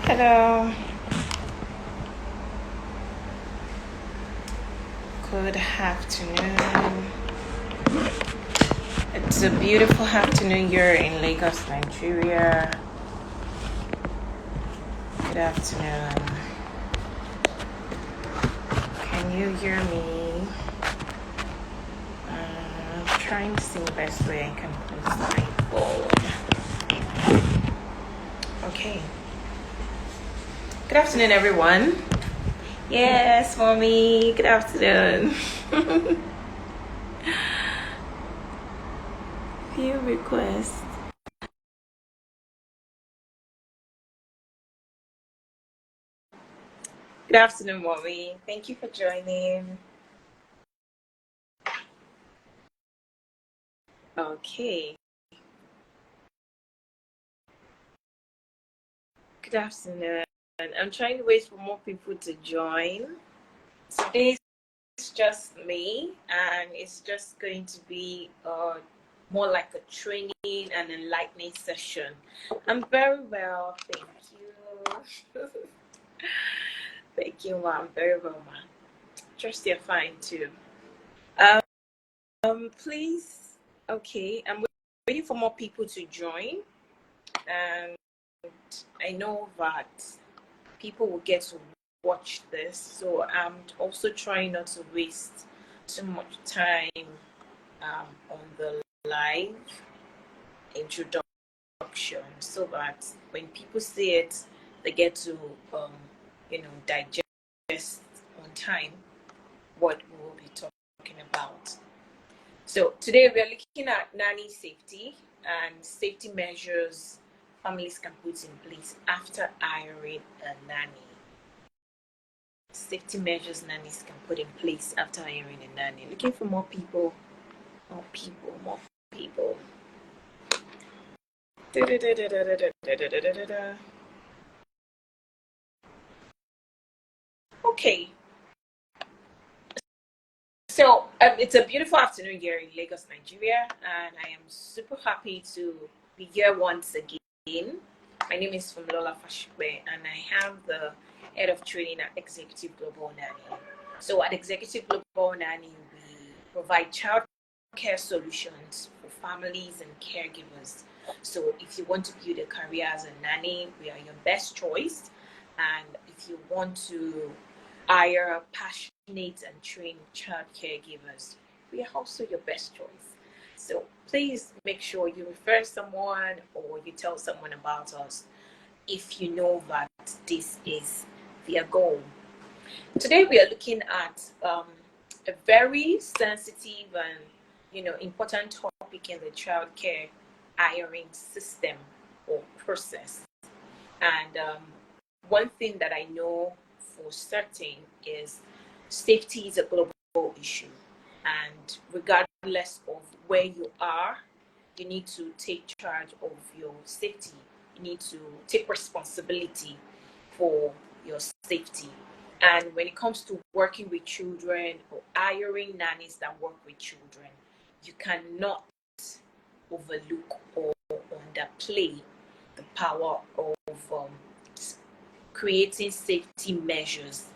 Hello, good afternoon. It's a beautiful afternoon here in Lagos, Nigeria. Good afternoon. Can you hear me? I'm trying to see the best way I can place my phone. Okay. Good afternoon, everyone. Yes, mommy. Good afternoon. Few requests. Good afternoon, mommy. Thank you for joining. Okay. Good afternoon. I'm trying to wait for more people to join. Today it's just me, and it's just going to be more like a training and enlightening session. I'm very well, thank you. Thank you, ma'am. Very well, ma'am. Trust you're fine too. Please, okay. I'm waiting for more people to join, and I know that people will get to watch this, so I'm also trying not to waste too much time on the live introduction, so that when people see it, they get to digest on time what we will be talking about. So today we are looking at nanny safety and safety measures families can put in place after hiring a nanny. Safety measures nannies can put in place after hiring a nanny. Looking for more people, more people, more people. Okay, so it's a beautiful afternoon here in Lagos, Nigeria, and I am super happy to be here once again. My name is Fumilola Fashikwe, and I am the head of training at Executive Global Nanny. So at Executive Global Nanny, we provide child care solutions for families and caregivers. So if you want to build a career as a nanny, we are your best choice. And if you want to hire passionate and trained child caregivers, we are also your best choice. So please make sure you refer someone or you tell someone about us if you know that this is their goal. Today we are looking at a very sensitive and important topic in the childcare hiring system or process. And one thing that I know for certain is safety is a global issue, and regardless of where you are, you need to take charge of your safety. You need to take responsibility for your safety. And when it comes to working with children or hiring nannies that work with children, you cannot overlook or underplay the power of creating safety measures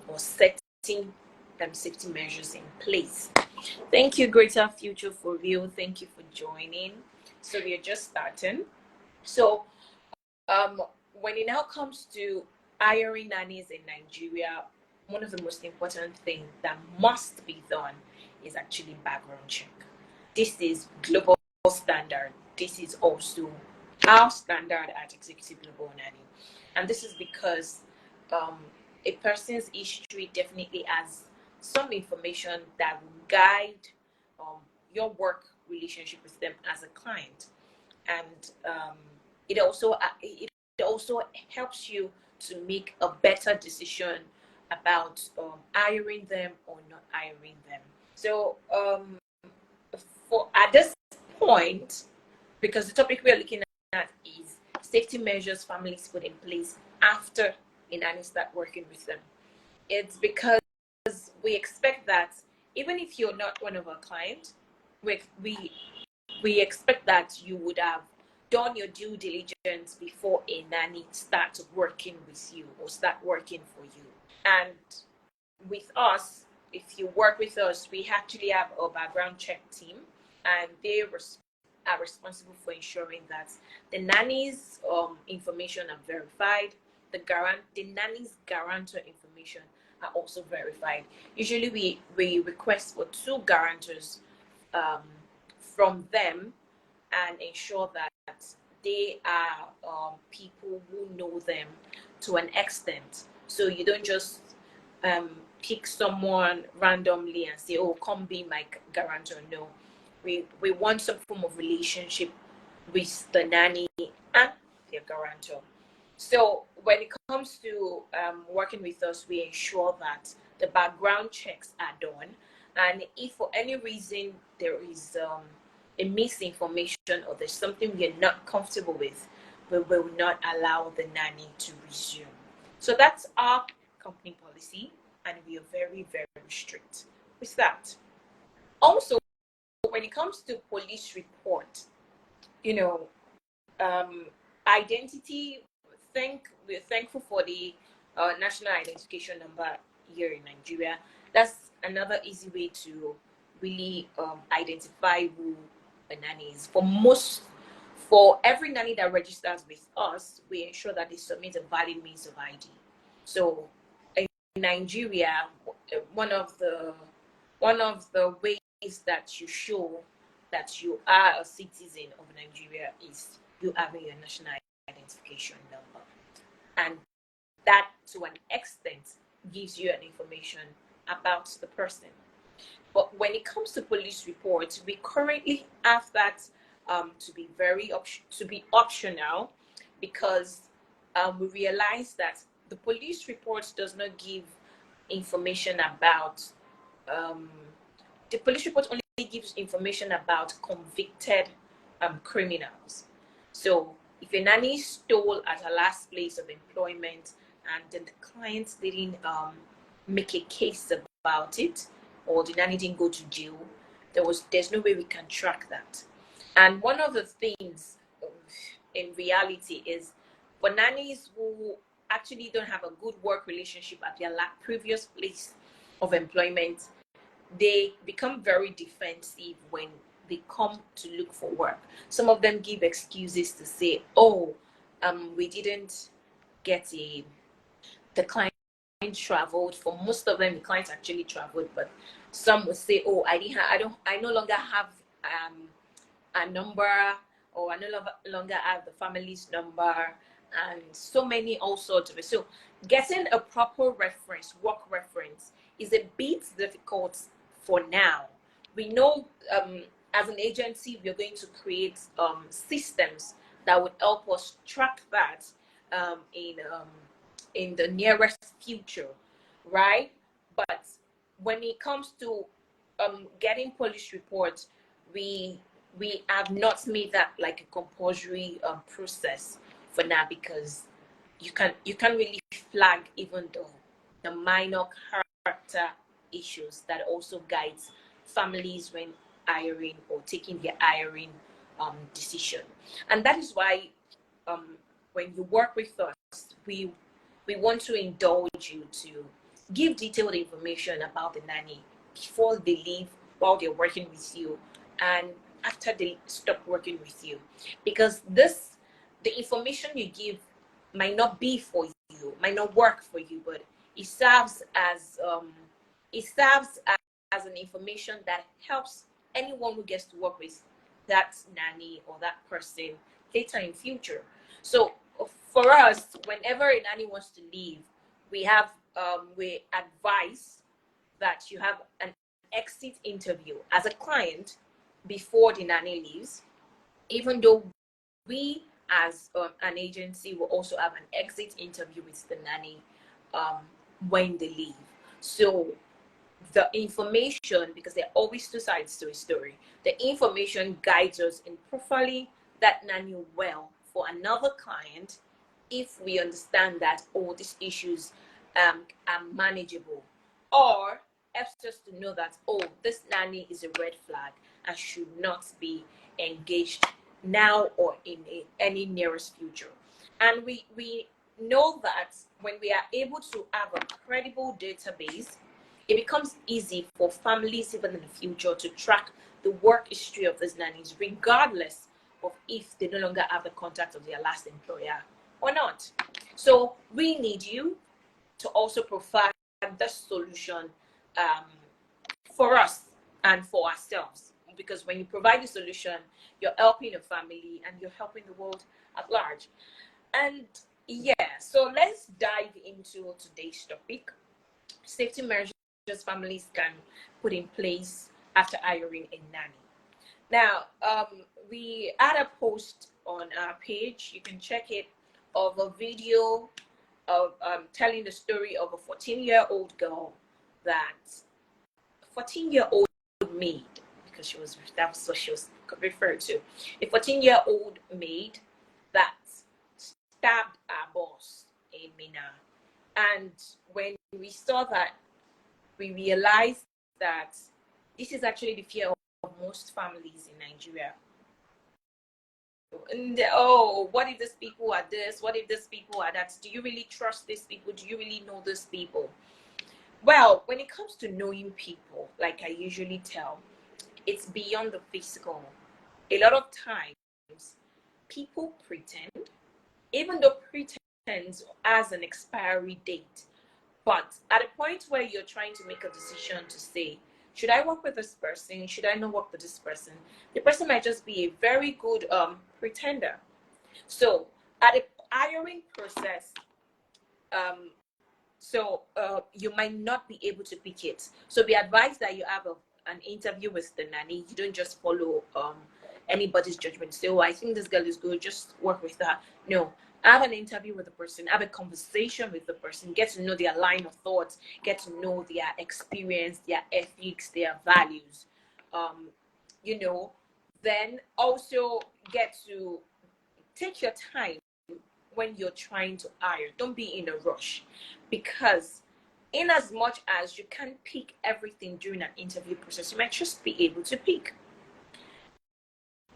or setting safety measures in place. Thank you, Greater Future for Real. Thank you for joining. So we are just starting. So when it now comes to hiring nannies in Nigeria, one of the most important things that must be done is actually background check. This is global standard. This is also our standard at Executive Global Nanny. And this is because a person's history definitely has some information that will guide your work relationship with them as a client. And it also helps you to make a better decision about hiring them or not hiring them. So for at this point, because the topic we are looking at is safety measures families put in place after a nanny start working with them. It's because we expect that even if you're not one of our clients, we expect that you would have done your due diligence before a nanny starts working with you or start working for you. And with us, if you work with us, we actually have a background check team, and they are responsible for ensuring that the nanny's information are verified. The nanny's guarantor information are also verified. Usually, we request for two guarantors um, from them, and ensure that they are people who know them to an extent. So you don't just um, pick someone randomly and say, "Oh, come be my guarantor." No, we want some form of relationship with the nanny and their guarantor. So when it comes to working with us, we ensure that the background checks are done, and if for any reason there is a misinformation or there's something we're not comfortable with, we will not allow the nanny to resume. So that's our company policy, and we are very, very strict with that. Also, when it comes to police report, you know, um, identity, we're thankful for the national identification number here in Nigeria. That's another easy way to really identify who a nanny is. For every nanny that registers with us, we ensure that they submit a valid means of ID. So in Nigeria, one of the ways that you show that you are a citizen of Nigeria is you having your national identification number, and that to an extent gives you an information about the person. But when it comes to police reports, we currently have that to be optional, because we realize that the police report does not give information about um, the police report only gives information about convicted criminals. So if a nanny stole at her last place of employment and then the client didn't make a case about it, or the nanny didn't go to jail, there's no way we can track that. And one of the things in reality is for nannies who actually don't have a good work relationship at their previous place of employment, they become very defensive when they come to look for work. Some of them give excuses to say, "Oh, we didn't get the client traveled." For most of them, the clients actually traveled, but some would say, "Oh, I no longer have a number, or I no longer have the family's number," and so many all sorts of it. So getting a proper reference, work reference, is a bit difficult for now. We know as an agency, we're going to create systems that would help us track that in the nearest future, right? But when it comes to getting police reports, we we have not made that like a compulsory process for now, because you can really flag even the minor character issues that also guides families when hiring or taking their hiring decision. And that is why um, when you work with us, we want to indulge you to give detailed information about the nanny before they leave, while they're working with you, and after they stop working with you, because the information you give might not be for you, might not work for you, but it serves as an information that helps anyone who gets to work with that nanny or that person later in future. So for us, whenever a nanny wants to leave, we advise that you have an exit interview as a client before the nanny leaves, even though we as an agency will also have an exit interview with the nanny um, when they leave. So the information, because there are always two sides to a story, the information guides us in properly that nanny well for another client, if we understand that all these issues are manageable, or helps us to know that, oh, this nanny is a red flag and should not be engaged now or in any nearest future. And we know that when we are able to have a credible database, it becomes easy for families even in the future to track the work history of these nannies, regardless of if they no longer have the contact of their last employer or not. So we need you to also provide the solution um, for us and for ourselves. Because when you provide the solution, you're helping your family and you're helping the world at large. And yeah, so let's dive into today's topic: safety measures families can put in place after hiring a nanny. Now, we had a post on our page, you can check it, of a video of telling the story of a 14-year-old girl that 14-year-old maid, because that was what she was referred to, a 14-year-old maid that stabbed our boss in Mina. And when we saw that, we realized that this is actually the fear of most families in Nigeria. And oh, what if these people are this? What if these people are that? Do you really trust these people? Do you really know these people? Well, when it comes to knowing people, like I usually tell, it's beyond the physical. A lot of times, people pretend, even though pretense has an expiry date. But at a point where you're trying to make a decision to say, should I work with this person? Should I not work with this person? The person might just be a very good pretender. So at the hiring process, um, you might not be able to pick it. So be advised that you have an interview with the nanny. You don't just follow anybody's judgment. Say, oh, I think this girl is good, just work with her. No, have an interview with the person, have a conversation with the person, get to know their line of thought, get to know their experience, their ethics, their values. Um, you know, then also get to take your time when you're trying to hire. Don't be in a rush, because in as much as you can't pick everything during an interview process, you might just be able to pick.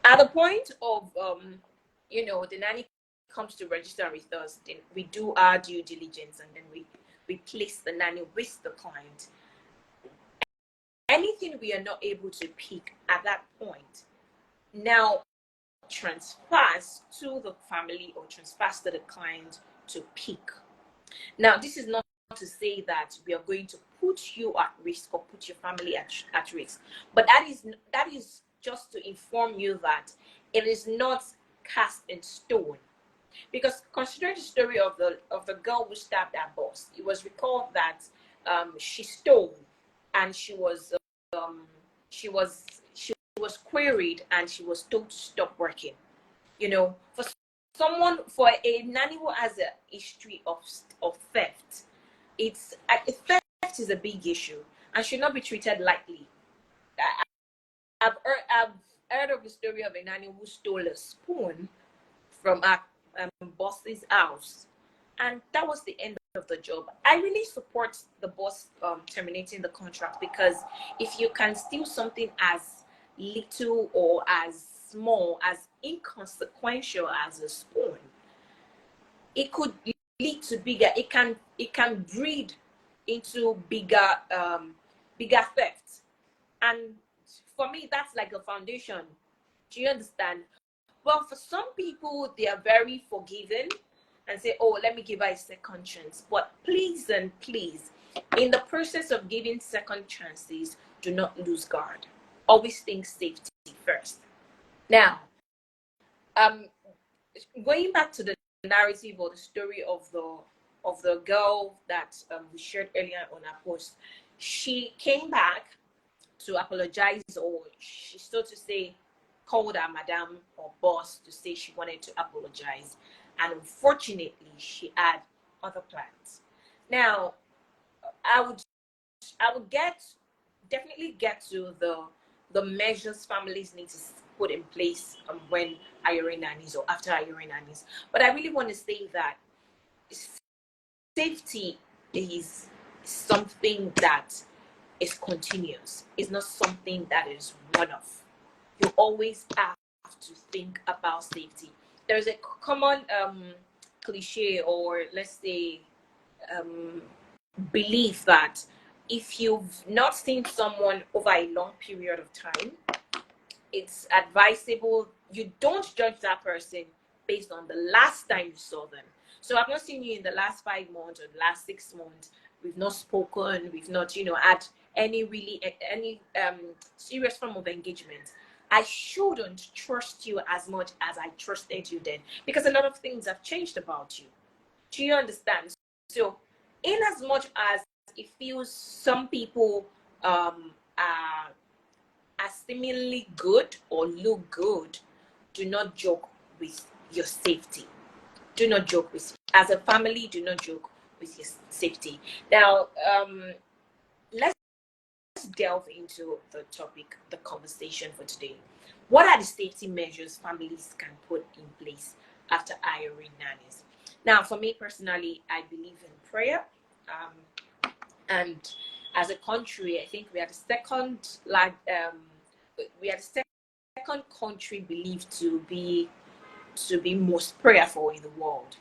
At the point of the nanny comes to register with us, then we do our due diligence, and then we place the nanny with the client. Anything we are not able to pick at that point now transfers to the family or transfers to the client to pick. Now, this is not to say that we are going to put you at risk or put your family at risk, but that is just to inform you that it is not cast in stone. Because considering the story of the girl who stabbed her boss, it was recalled that she stole, and she was she was queried, and she was told to stop working. For a nanny who has a history of theft, theft is a big issue and should not be treated lightly. I've heard of the story of a nanny who stole a spoon from her boss's house, and that was the end of the job. I really support the boss terminating the contract, because if you can steal something as little or as small, as inconsequential as a spoon, it could lead to bigger. It can breed into bigger theft. And for me, that's like a foundation. Do you understand? Well, for some people, they are very forgiving and say, oh, let me give her a second chance. But please and please, in the process of giving second chances, do not lose guard. Always think safety first. Now, going back to the narrative or the story of the girl that we shared earlier on our post, she came back to apologize, or she, so to say, called her madam or boss to say she wanted to apologize, and unfortunately she had other plans. Now, I would definitely get to the measures families need to put in place when hiring nannies or after hiring nannies, but I really want to say that safety is something that is continuous. It's not something that is one-off. You always have have to think about safety. There's a common cliche, or let's say um, belief, that if you've not seen someone over a long period of time, it's advisable you don't judge that person based on the last time you saw them. So I've not seen you in the last 5 months or the last 6 months. We've not spoken. We've not, had any serious form of engagement. I shouldn't trust you as much as I trusted you then, because a lot of things have changed about you. Do you understand? So, in as much as it feels some people are seemingly good or look good, do not joke with your safety. Do not joke with, as a family, do not joke with your safety. Now, let's delve into the topic, the conversation for today. What are the safety measures families can put in place after hiring nannies? Now, for me personally, I believe in prayer. And as a country, I think we are the second second country believed to be most prayerful in the world.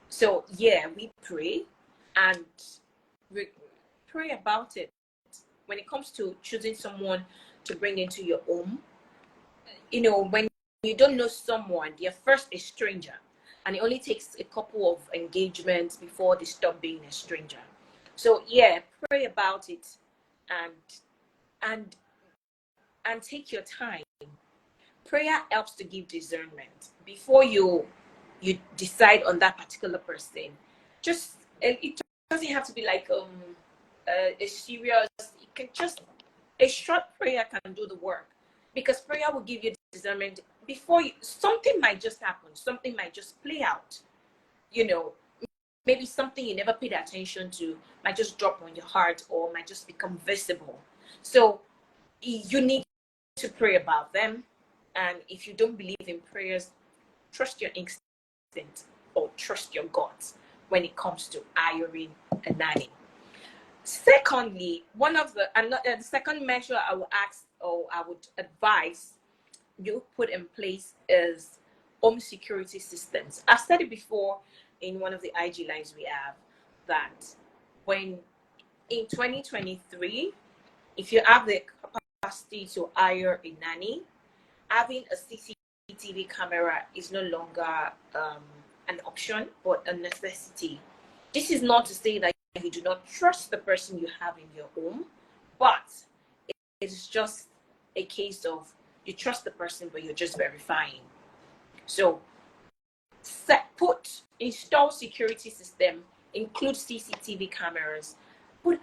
So yeah, we pray, and we pray about it. When it comes to choosing someone to bring into your home, when you don't know someone, they're first a stranger, and it only takes a couple of engagements before they stop being a stranger. So yeah, pray about it, and and and take your time. Prayer helps to give discernment before you decide on that particular person. Just it doesn't have to be like a serious. It can just, a short prayer can do the work, because prayer will give you discernment before something might just happen, something might just play out. You know, maybe something you never paid attention to might just drop on your heart, or might just become visible. So you need to pray about them. And if you don't believe in prayers, trust your instinct, or trust your guts when it comes to hiring a nanny. Secondly, the second measure I would ask, or I would advise you put in place, is home security systems. I've said it before in one of the IG lives we have, that when in 2023, if you have the capacity to hire a nanny, having a CCTV camera is no longer an option, but a necessity. This is not to say that you do not trust the person you have in your home, but it's just a case of you trust the person, but you're just verifying. So install security system, include CCTV cameras. Put,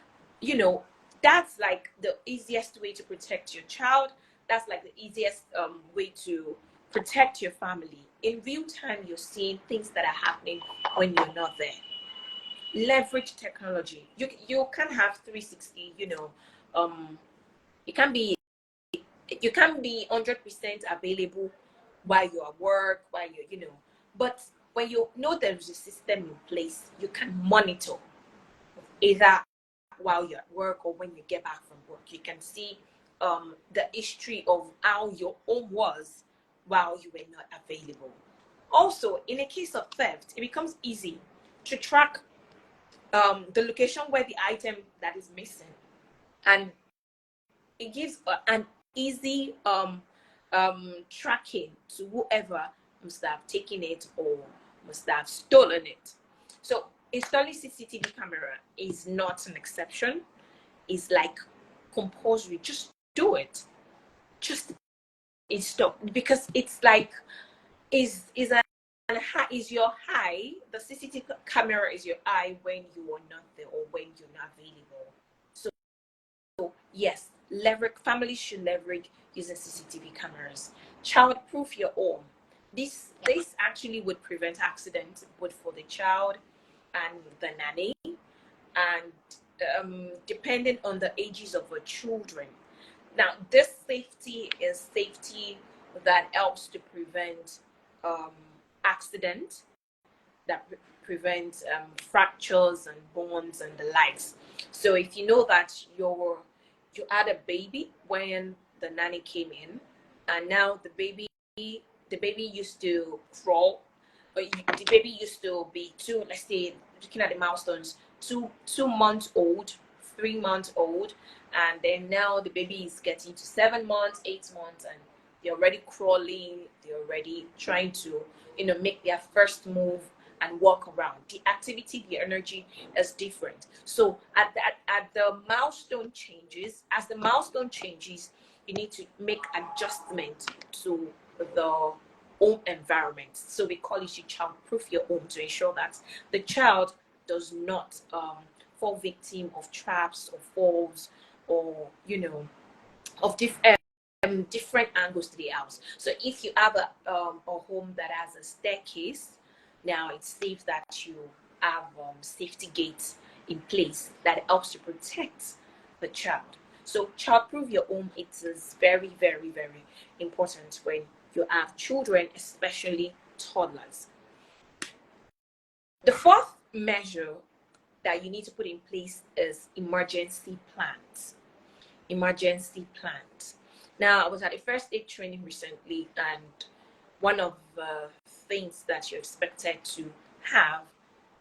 that's like the easiest way to protect your child. That's like the easiest way to protect your family. In real time, you're seeing things that are happening when you're not there. Leverage technology. You can have 360. You can be 100% available while you're at work, while but when you know there's a system in place, you can monitor either while you're at work or when you get back from work. You can see the history of how your home was while you were not available. Also, in a case of theft, it becomes easy to track the location where the item that is missing, and it gives an easy tracking to whoever must have taken it or must have stolen it. So installing CCTV camera is not an exception. It's like compulsory. Just do it. Just install, because it's like is your eye. The CCTV camera is your eye when you are not there or when you're not available. So yes, families should leverage using CCTV cameras. Child-proof your home. This actually would prevent accidents both for the child and the nanny, and depending on the ages of the children. Now, this safety is safety that helps to prevent accident, that prevents fractures and bones and the likes. So if you know that you had a baby when the nanny came in, and now the baby the baby used to crawl, or the baby used to be two, let's say, looking at the milestones, 2 months old, 3 months old, and then now the baby is getting to 7 months, 8 months, and they're already crawling, they're already trying to, make their first move and walk around. The activity, the energy is different. So at the milestone changes, as the milestone changes, you need to make adjustment to the home environment. So we call it, you child-proof your home, to ensure that the child does not fall victim of traps or falls, or of different angles to the house. So if you have a home that has a staircase, now it's safe that you have safety gates in place that helps to protect the child. So child-proof your home, it is very, very, very important when you have children, especially toddlers. The fourth measure that you need to put in place is emergency plans. Emergency plans. Now, I was at a first aid training recently, and one of the things that you're expected to have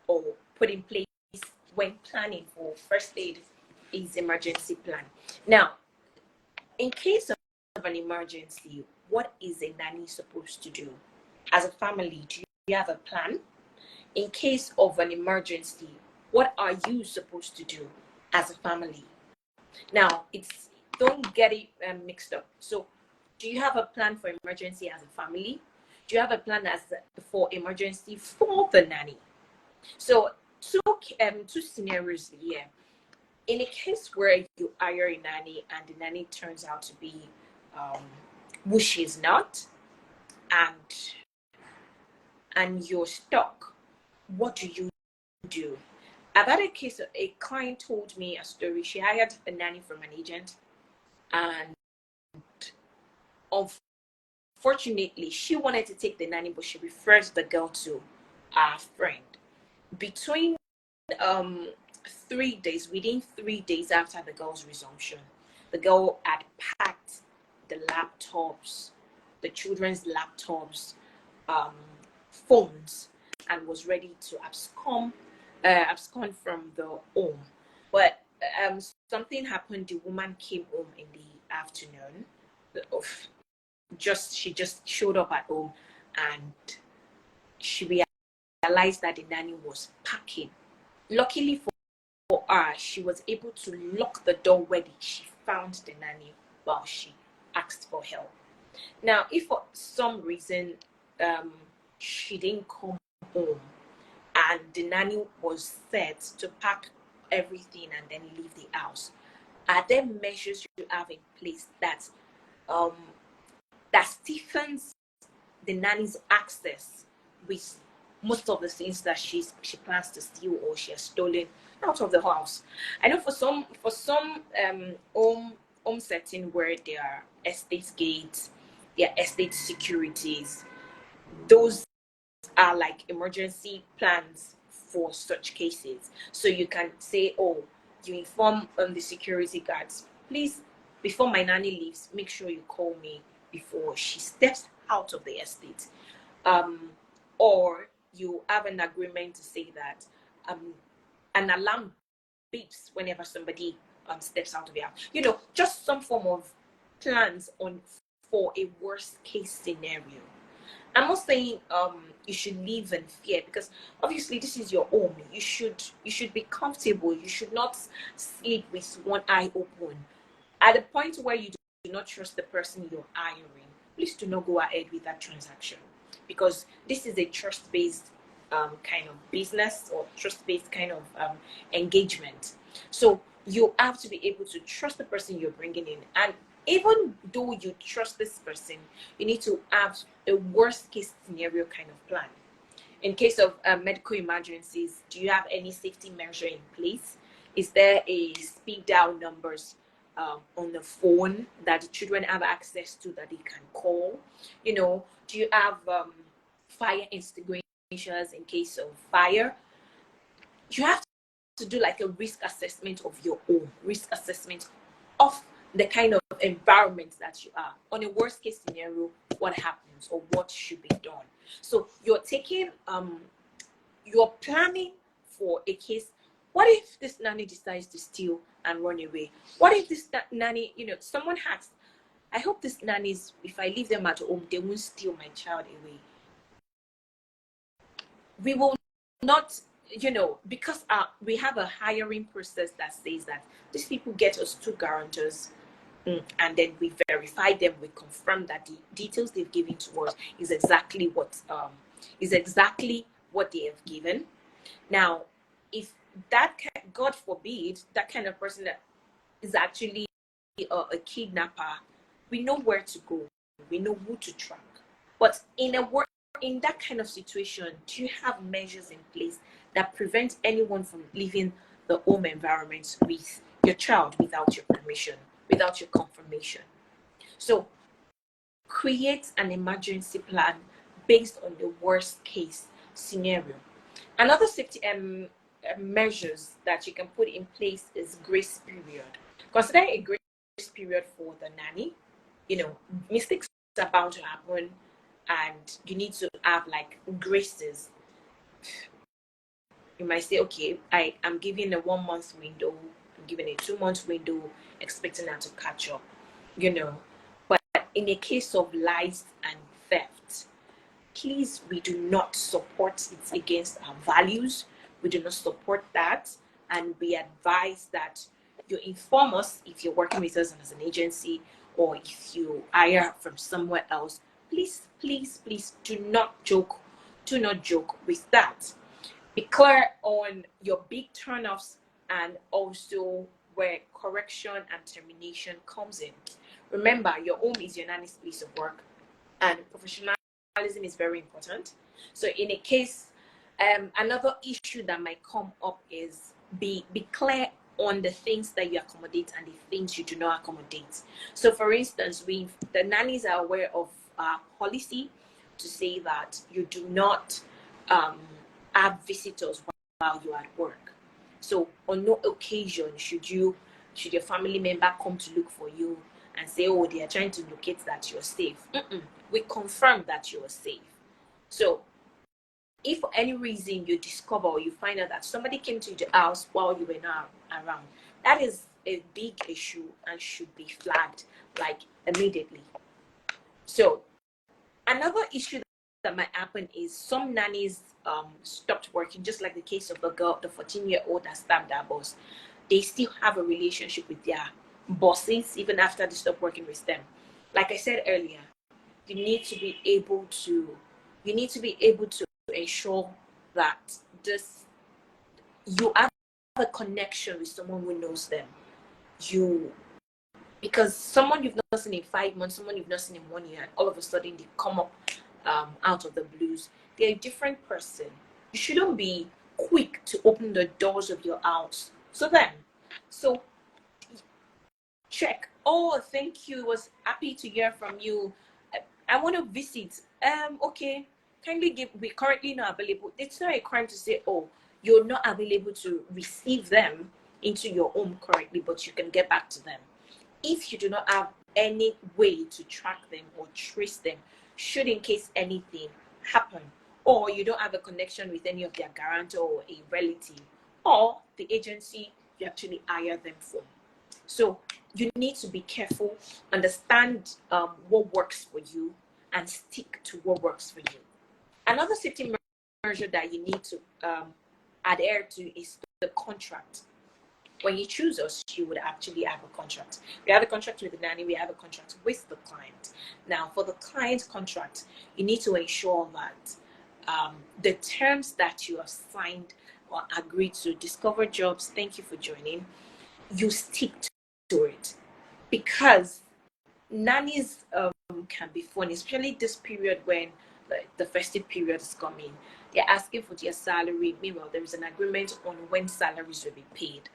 or put in place when planning for first aid is emergency plan. Now, in case of an emergency, what is a nanny supposed to do? As a family, do you have a plan? In case of an emergency, what are you supposed to do as a family? Now, don't get it mixed up. So, do you have a plan for emergency as a family? Do you have a plan for emergency for the nanny? So, two scenarios here. In a case where you hire a nanny and the nanny turns out to be who she's not, and you're stuck, what do you do? I've had a case of a client told me a story. She hired a nanny from an agent, and unfortunately, she wanted to take the nanny, but she referred the girl to a friend. Between 3 days, within 3 days after the girl's resumption, the girl had packed the laptops, the children's laptops, phones, and was ready to abscond from the home. But something happened. The woman came home in the afternoon. She just showed up at home, and she realized that the nanny was packing. Luckily for her, she was able to lock the door when she found the nanny while she asked for help. Now, if for some reason she didn't come home and the nanny was set to pack everything and then leave the house, are there measures you have in place that stiffens the nanny's access with most of the things that she plans to steal or she has stolen out of the house? I know for some home setting where there are estate gates, there are estate securities, those are like emergency plans for such cases. So you can say, oh, you inform the security guards, please, before my nanny leaves, make sure you call me before she steps out of the estate. Or you have an agreement to say that an alarm beeps whenever somebody steps out of the house. Just some form of plans for a worst case scenario. I'm not saying you should live in fear, because obviously this is your home. You should be comfortable. You should not sleep with one eye open. At the point where you do not trust the person you're hiring, please do not go ahead with that transaction, because this is a trust-based kind of business, or trust-based kind of engagement. So you have to be able to trust the person you're bringing in, and even though you trust this person, you need to have a worst case scenario kind of plan. In case of medical emergencies, do you have any safety measure in place? Is there a speed dial numbers on the phone that the children have access to that they can call? Do you have fire extinguishers in case of fire? You have to do like a risk assessment of your own, risk assessment of the kind of environment that you are. On a worst case scenario, what happens or what should be done. So you're you're planning for a case. What if this nanny decides to steal and run away? What if this nanny, someone asks, I hope these nannies, if I leave them at home, they won't steal my child away. We will not, because we have a hiring process that says that these people get us 2 guarantors, and then we verify them, we confirm that the details they've given to us is exactly what they have given. Now, if God forbid, that kind of person that is actually a kidnapper, we know where to go, we know who to track. But in that kind of situation, do you have measures in place that prevent anyone from leaving the home environment with your child without your permission, without your confirmation? So create an emergency plan based on the worst case scenario. Another safety measures that you can put in place is grace period. Consider a grace period for the nanny. Mistakes are bound to happen, and you need to have like graces. You might say, okay, I'm giving a 1 month window, I'm giving a 2 month window, expecting her to catch up, But in a case of lies and theft, please, we do not support it against our values. We do not support that. And we advise that you inform us if you're working with us as an agency, or if you hire from somewhere else. Please, please, please do not joke with that. Be clear on your big turnoffs and also where correction and termination comes in. Remember, your home is your nanny's place of work, and professionalism is very important. So in a case, another issue that might come up is be clear on the things that you accommodate and the things you do not accommodate. So for instance, the nannies are aware of our policy to say that you do not have visitors while you're at work. So on no occasion should your family member come to look for you and say, oh, they are trying to locate that you're safe. We confirm that you're safe. So if for any reason you discover or you find out that somebody came to the house while you were not around, that is a big issue and should be flagged like immediately. So another issue that might happen is some nannies stopped working, just like the case of the girl, the 14-year-old that stabbed her boss. They still have a relationship with their bosses even after they stop working with them. Like I said earlier, you need to be able to ensure that you have a connection with someone who knows them. Because someone you've not seen in 5 months, someone you've not seen in 1 year, and all of a sudden they come up out of the blues, they're a different person. You shouldn't be quick to open the doors of your house. So check. Oh, thank you. Was happy to hear from you. I want to visit. Okay. Kindly we're currently not available. It's not a crime to say, oh, you're not available to receive them into your home currently, but you can get back to them. If you do not have any way to track them or trace them, should in case anything happen, or you don't have a connection with any of their guarantor or a relative, or the agency you actually hire them from. So you need to be careful, understand what works for you, and stick to what works for you. Another safety measure that you need to adhere to is the contract. When you choose us, you would actually have a contract. We have a contract with the nanny, we have a contract with the client. Now, for the client contract, you need to ensure that the terms that you have signed or agreed to, Discover Jobs, thank you for joining, you stick to it. Because nannies can be funny, especially this period when the festive period is coming. They're asking for their salary. Meanwhile, there is an agreement on when salaries will be paid.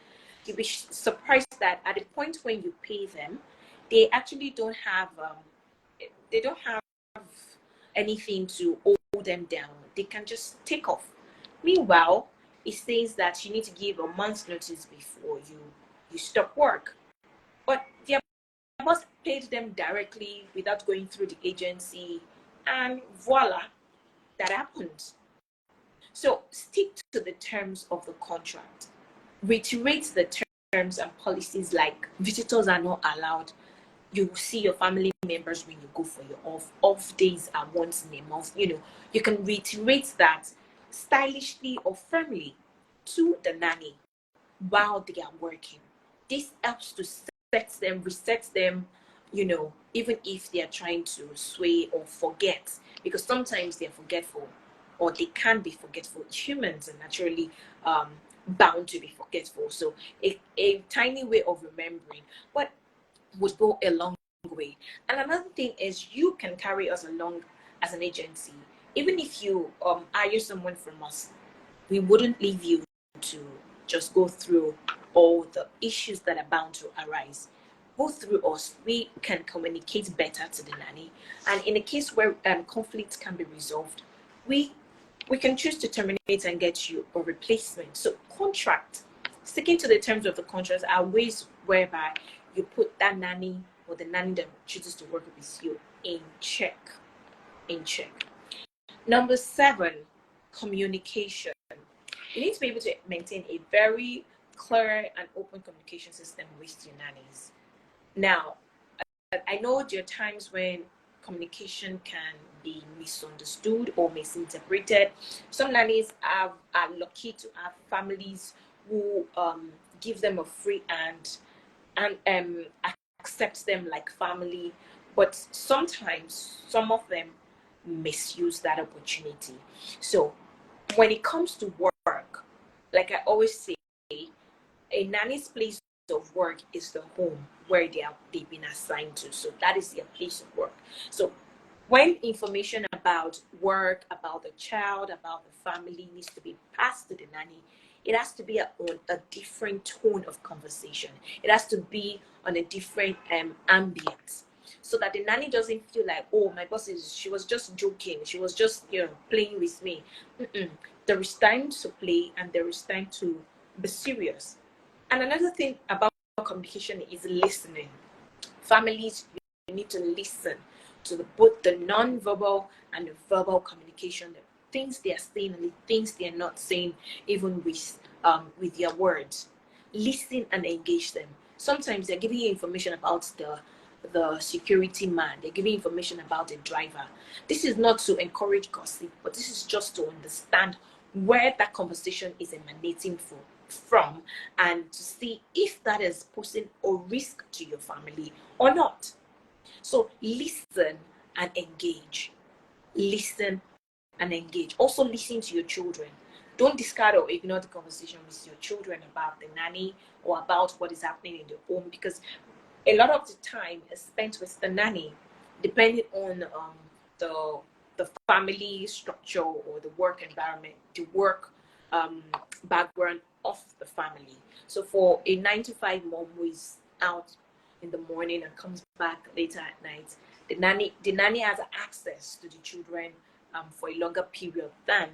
You'll be surprised that at the point when you pay them, they actually don't have anything to hold them down. They can just take off. Meanwhile, it says that you need to give a month's notice before you stop work. But their boss paid them directly without going through the agency, and voila, that happened. So stick to the terms of the contract. Reiterate the terms and policies, like visitors are not allowed. You see your family members when you go for your off days are once in a month. You can reiterate that stylishly or firmly to the nanny while they are working. This helps to reset them, even if they are trying to sway or forget, because sometimes they're forgetful, or they can be forgetful. Humans are naturally bound to be forgetful. So a tiny way of remembering what would go a long way. And another thing is, you can carry us along as an agency. Even if you hire someone from us, we wouldn't leave you to just go through all the issues that are bound to arise. Go through us. We can communicate better to the nanny, and in a case where conflicts can be resolved, we can choose to terminate and get you a replacement. So contract, sticking to the terms of the contract, are ways whereby you put that nanny or the nanny that chooses to work with you in check. Number 7, communication. You need to be able to maintain a very clear and open communication system with your nannies. Now, I know there are times when communication can be misunderstood or misinterpreted. Some nannies are lucky to have families who give them a free hand and accept them like family, but sometimes some of them misuse that opportunity. So when it comes to work, like I always say, a nanny's place of work is the home where they've been assigned to. So that is their place of work. So when information about work, about the child, about the family needs to be passed to the nanny, it has to be on a different tone of conversation. It has to be on a different ambience, so that the nanny doesn't feel like, oh, my boss she was just joking, she was just playing with me. There is time to play and there is time to be serious. And another thing about communication is listening. Families, you need to listen to both the non-verbal and the verbal communication, the things they are saying and the things they are not saying, even with their words. Listen and engage them. Sometimes they're giving you information about the security man, they're giving information about the driver. This is not to encourage gossip, but this is just to understand where that conversation is emanating from, and to see if that is posing a risk to your family or not. So listen and engage. Listen and engage. Also listen to your children. Don't discard or ignore the conversation with your children about the nanny or about what is happening in the home, because a lot of the time is spent with the nanny, depending on the family structure or the work environment, the work background of the family. So for a 9 to 5 mom who is out in the morning and comes back later at night, the nanny has access to the children for a longer period than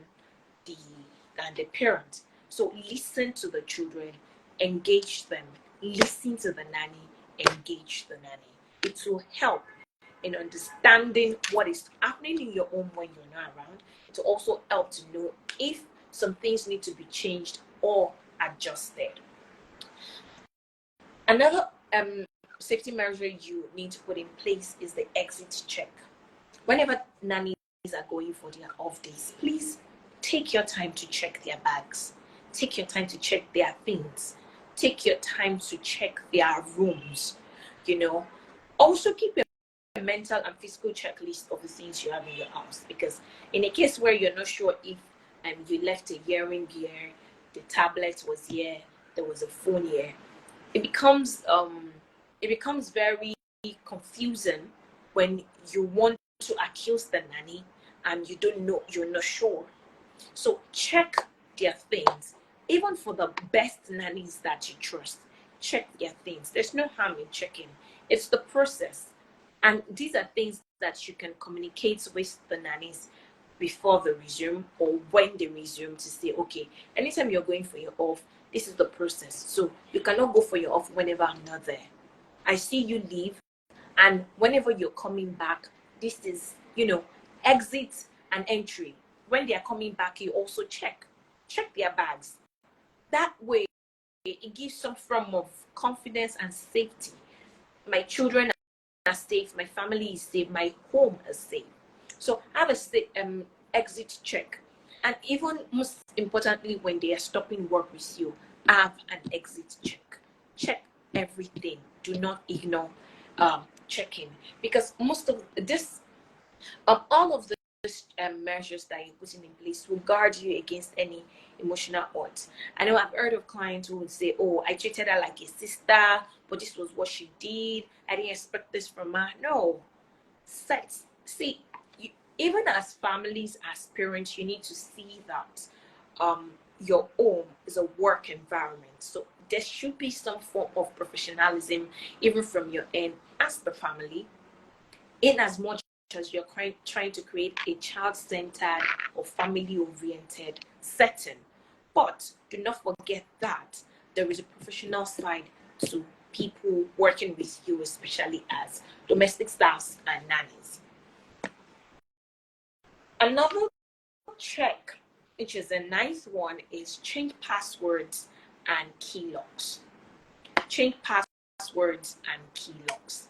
the parent. So listen to the children, engage them, listen to the nanny, engage the nanny. It will help in understanding what is happening in your home when you're not around. It will also help to know if some things need to be changed or adjusted. Another safety measure you need to put in place is the exit check. Whenever nannies are going for their off days, please take your time to check their bags. Take your time to check their things. Take your time to check their rooms. Also keep a mental and physical checklist of the things you have in your house, because in a case where you're not sure if you left a earring here, the tablet was here, there was a phone here, it becomes very confusing when you want to accuse the nanny and you don't know, you're not sure. So check their things. Even for the best nannies that you trust, check their things. There's no harm in checking. It's the process. And these are things that you can communicate with the nannies before they resume or when they resume, to say, okay, anytime you're going for your off, this is the process. So you cannot go for your off whenever I'm not there. I see you leave And whenever you're coming back, this is, exit and entry. When they are coming back, you also check their bags. That way, it gives some form of confidence and safety. My children are safe, my family is safe, my home is safe. So have a exit check. And even most importantly, when they are stopping work with you, have an exit check. Check everything. Do not ignore checking, because most of this, all of the measures that you're putting in place will guard you against any emotional hurt. I know I've heard of clients who would say, "Oh, I treated her like a sister, but this was what she did. I didn't expect this from her." No, see, even as families, as parents, you need to see that your home is a work environment. So there should be some form of professionalism, even from your end as the family, in as much as you're trying to create a child-centered or family-oriented setting. But do not forget that there is a professional side to people working with you, especially as domestic staffs and nannies. Another check, which is a nice one, is change passwords and key locks. Change passwords and key locks.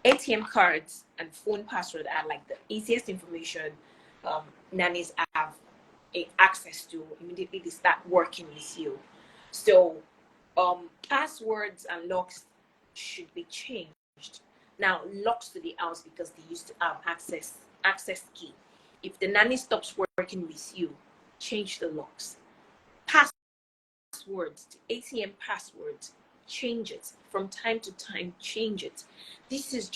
ATM cards and phone password are like the easiest information nannies have access to immediately they start working with you. So passwords and locks should be changed. Now, locks to the house, because they used to have access key. If the nanny stops working with you, change the locks. Passwords, the ATM passwords, change it from time to time. Change it. These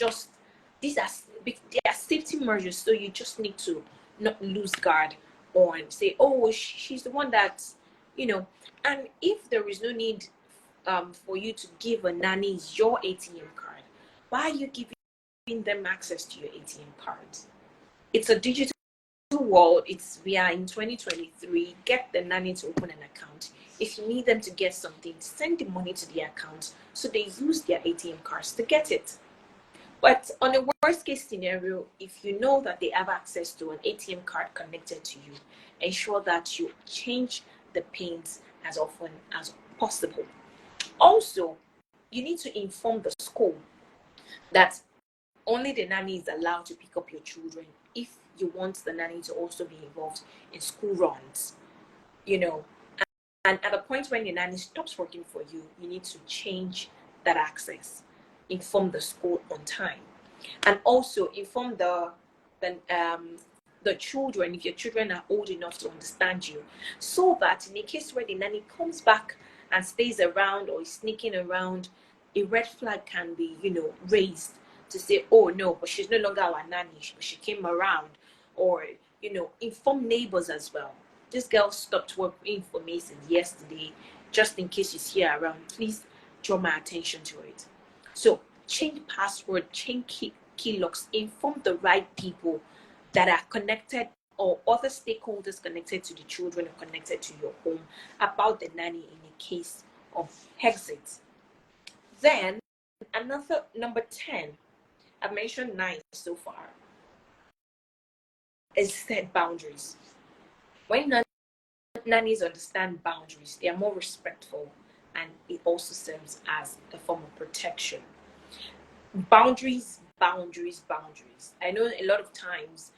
are safety measures, so you just need to not lose guard on, say, "Oh, she's the one that's," and if there is no need for you to give a nanny your ATM card, why are you giving them access to your ATM cards? It's a digital world. We are in 2023. Get the nanny to open an account. If you need them to get something, send the money to the account so they use their ATM cards to get it. But on a worst case scenario, if you know that they have access to an ATM card connected to you, ensure that you change the pins as often as possible. Also, you need to inform the school that only the nanny is allowed to pick up your children if you want the nanny to also be involved in school runs. And at the point when the nanny stops working for you, you need to change that access. Inform the school on time, and also inform the children, if your children are old enough to understand you, so that in a case where the nanny comes back and stays around or is sneaking around, a red flag can be, raised to say, "Oh no, but she's no longer our nanny, she came around." Or, inform neighbors as well. "This girl stopped working for me since yesterday. Just in case she's here around, please draw my attention to it." So change password, change key locks, inform the right people that are connected, or other stakeholders connected to the children or connected to your home, about the nanny in a case of exit. Then another, number 10, I've mentioned 9 so far, is set boundaries. When nannies understand boundaries, they are more respectful, and it also serves as a form of protection. Boundaries. I know a lot of times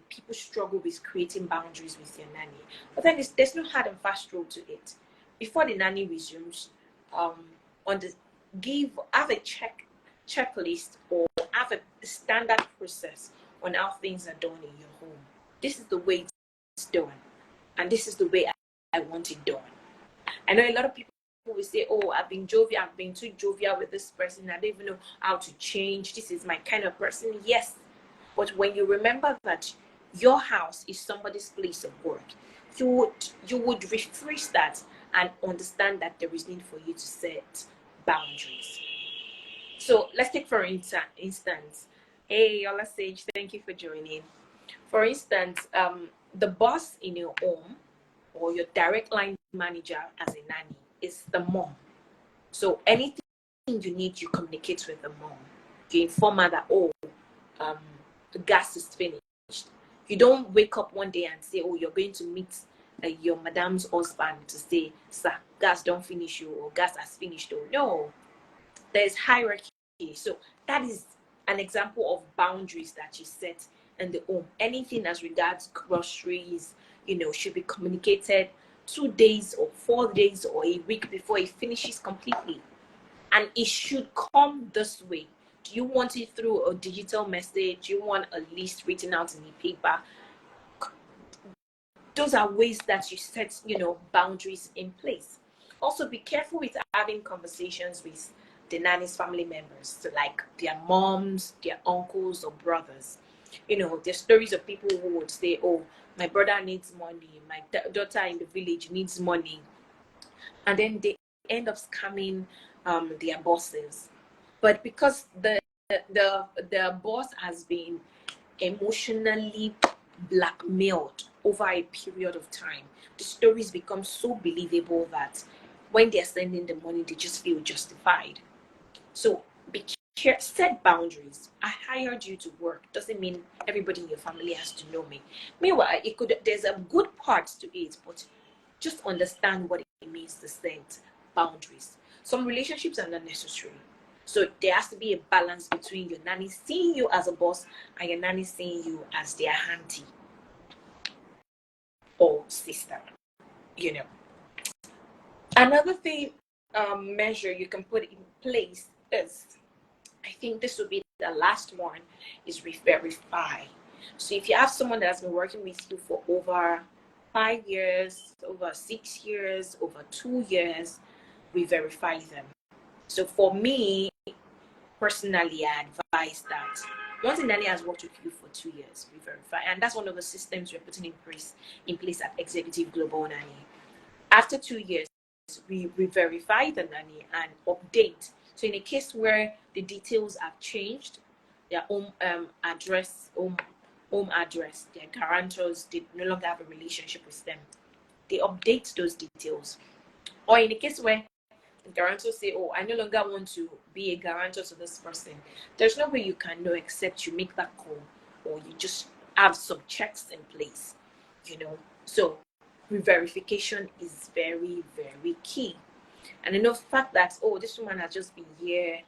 people struggle with creating boundaries with their nanny, but then there's no hard and fast rule to it. Before the nanny resumes, have a checklist, or have a standard process on how things are done in your home. This is the way it's done, and this is the way I want it done. I know a lot of people will say, "Oh, I've been too jovial with this person. I don't even know how to change. This is my kind of person." Yes, but when you remember that your house is somebody's place of work, you would rephrase that and understand that there is need for you to set boundaries. So let's take for instance, hey Yola Sage, thank you for joining. For instance, the boss in your home, or your direct line manager as a nanny, is the mom. So anything you need, you communicate with the mom. You inform her that, oh, um, the gas is finished. You don't wake up one day and say, oh, you're going to meet your madam's husband to say, sir, gas don't finish you, or gas has finished. Oh, no, there's hierarchy. So that is an example of boundaries that you set in the home. Anything as regards groceries, should be communicated 2 days or 4 days or a week before it finishes completely. And it should come this way. Do you want it through a digital message? Do you want a list written out in the paper? Those are ways that you set, boundaries in place. Also, be careful with having conversations with the nanny's family members, so like their moms, their uncles, or brothers. There's stories of people who would say, oh, my brother needs money, my daughter in the village needs money. And then they end up scamming their bosses. But because the boss has been emotionally blackmailed over a period of time, the stories become so believable that when they're sending the money, they just feel justified. So set boundaries. I hired you to work. Doesn't mean everybody in your family has to know me. Meanwhile, there's a good part to it, but just understand what it means to set boundaries. Some relationships are not necessary. So there has to be a balance between your nanny seeing you as a boss and your nanny seeing you as their auntie or sister. Another thing, measure you can put in place is, I think this would be the last one, is re-verify. So if you have someone that has been working with you for over 5 years, over 6 years, over 2 years, re-verify them. So for me, personally, I advise that once a nanny has worked with you for 2 years, re-verify. And that's one of the systems we're putting in place at Executive Global Nanny. After 2 years, we verify the nanny and update. So in a case where the details have changed, their home address, home address, their guarantors, they no longer have a relationship with them, they update those details. Or in a case where the guarantors say, oh, I no longer want to be a guarantor to this person, there's no way you can know except you make that call, or you just have some checks in place, So verification is very, very key. And the fact that, oh, this woman has just been here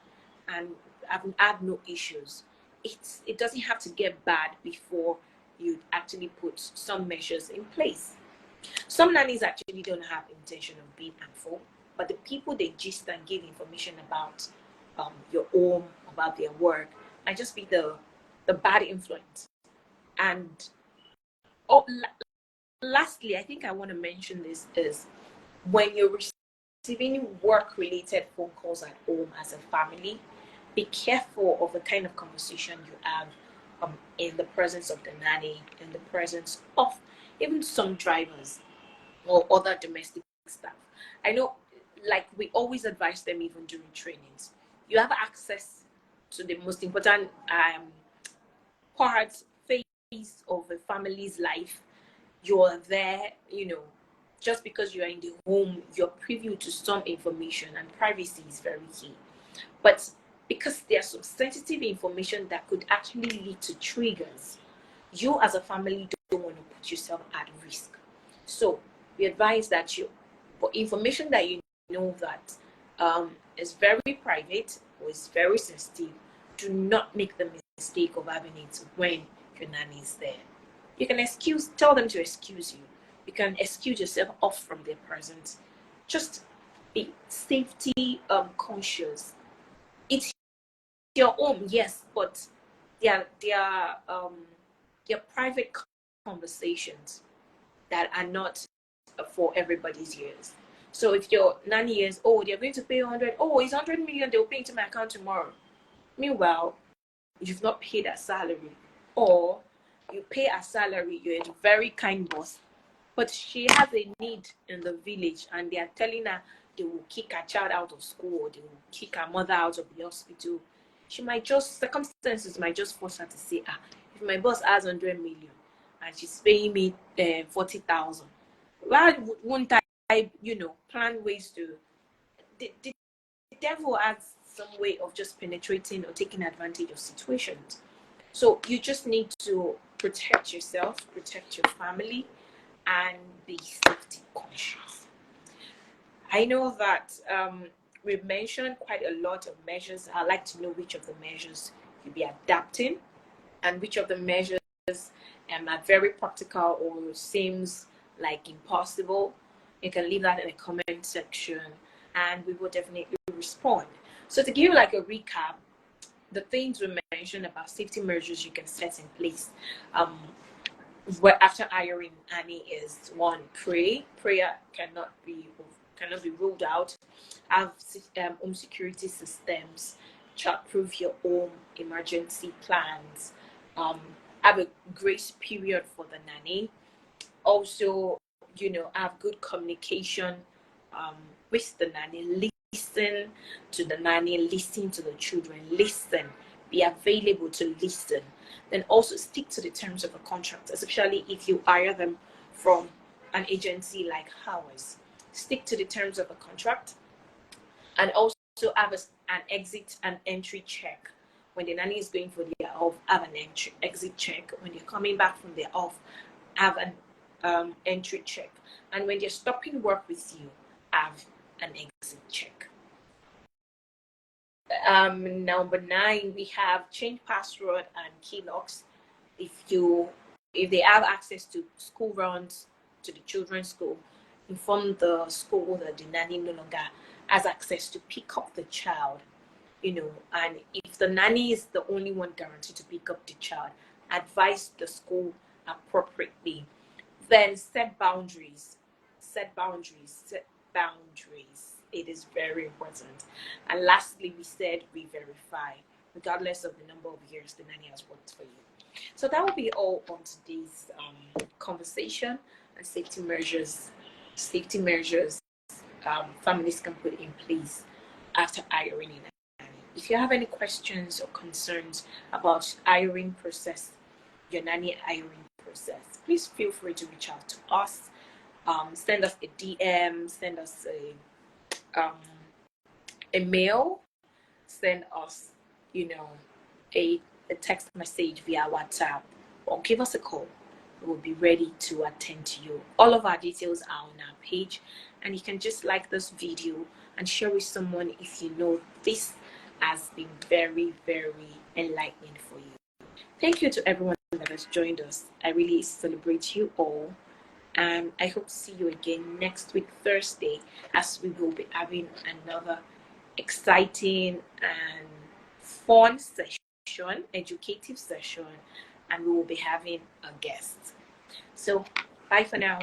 and I've had no issues, it doesn't have to get bad before you actually put some measures in place. Some nannies actually don't have intention of being harmful, but the people they gist and give information about your home, about their work, might just be the bad influence. And oh, lastly, I think I want to mention this is when you're receiving work-related phone calls at home as a family, be careful of the kind of conversation you have in the presence of the nanny, in the presence of even some drivers or other domestic staff. I know, like we always advise them even during trainings, you have access to the most important part, phase of a family's life. You're there, just because you're in the home, you're privy to some information, and privacy is very key. But because there's some sensitive information that could actually lead to triggers, you as a family don't want to put yourself at risk. So we advise that for information that you know that is very private or is very sensitive, do not make the mistake of having it when your nanny is there. You can tell them to excuse you. You can excuse yourself off from their presence. Just be safety conscious. It's your home, yes, but they're private conversations that are not for everybody's ears. So if your nanny hears, oh, they're going to pay 100, oh, it's 100 million, they'll pay into my account tomorrow. Meanwhile, you've not paid a salary, or you pay a salary, you're a very kind boss, but she has a need in the village and they are telling her they will kick her child out of school or they will kick her mother out of the hospital. Circumstances might just force her to say, if my boss has 100 million and she's paying me 40,000, why won't I, plan ways to, devil has some way of just penetrating or taking advantage of situations. So you just need to protect yourself, protect your family, and be safety conscious. I know that we've mentioned quite a lot of measures. I'd like to know which of the measures you'll be adapting and which of the measures are very practical or seems like impossible. You can leave that in the comment section and we will definitely respond. So to give you like a recap, the things we mentioned about safety measures you can set in place after hiring Nanny is one, pray. Prayer cannot be ruled out. Have home security systems, child-proof your home, emergency plans. Have a grace period for the nanny. Also, have good communication with the nanny. Listen to the nanny, listen to the children, listen, be available to listen. Then also stick to the terms of a contract, especially if you hire them from an agency like ours. Stick to the terms of a contract, and also have an exit and entry check. When the nanny is going for their off, have an exit check. When they're coming back from their off, have an entry check. And when they're stopping work with you, have an exit check. Number 9, we have change password and key locks. If they have access to school runs, to the children's school, inform the school that the nanny no longer has access to pick up the child. And if the nanny is the only one guaranteed to pick up the child, advise the school appropriately. Then set boundaries. It is very important. And lastly, we said re-verify, regardless of the number of years the nanny has worked for you. So that will be all on today's conversation and safety measures families can put in place after hiring a nanny. If you have any questions or concerns about hiring process, your nanny hiring process, please feel free to reach out to us. Send us a DM, send us a mail, send us a text message via WhatsApp, or give us a call. We will be ready to attend to you. All of our details are on our page, and you can just like this video and share with someone if you know this has been very, very enlightening for you. Thank you to everyone that has joined us. I really celebrate you all. And I hope to see you again next week, Thursday, as we will be having another exciting and fun session, educative session, and we will be having a guest. So, bye for now.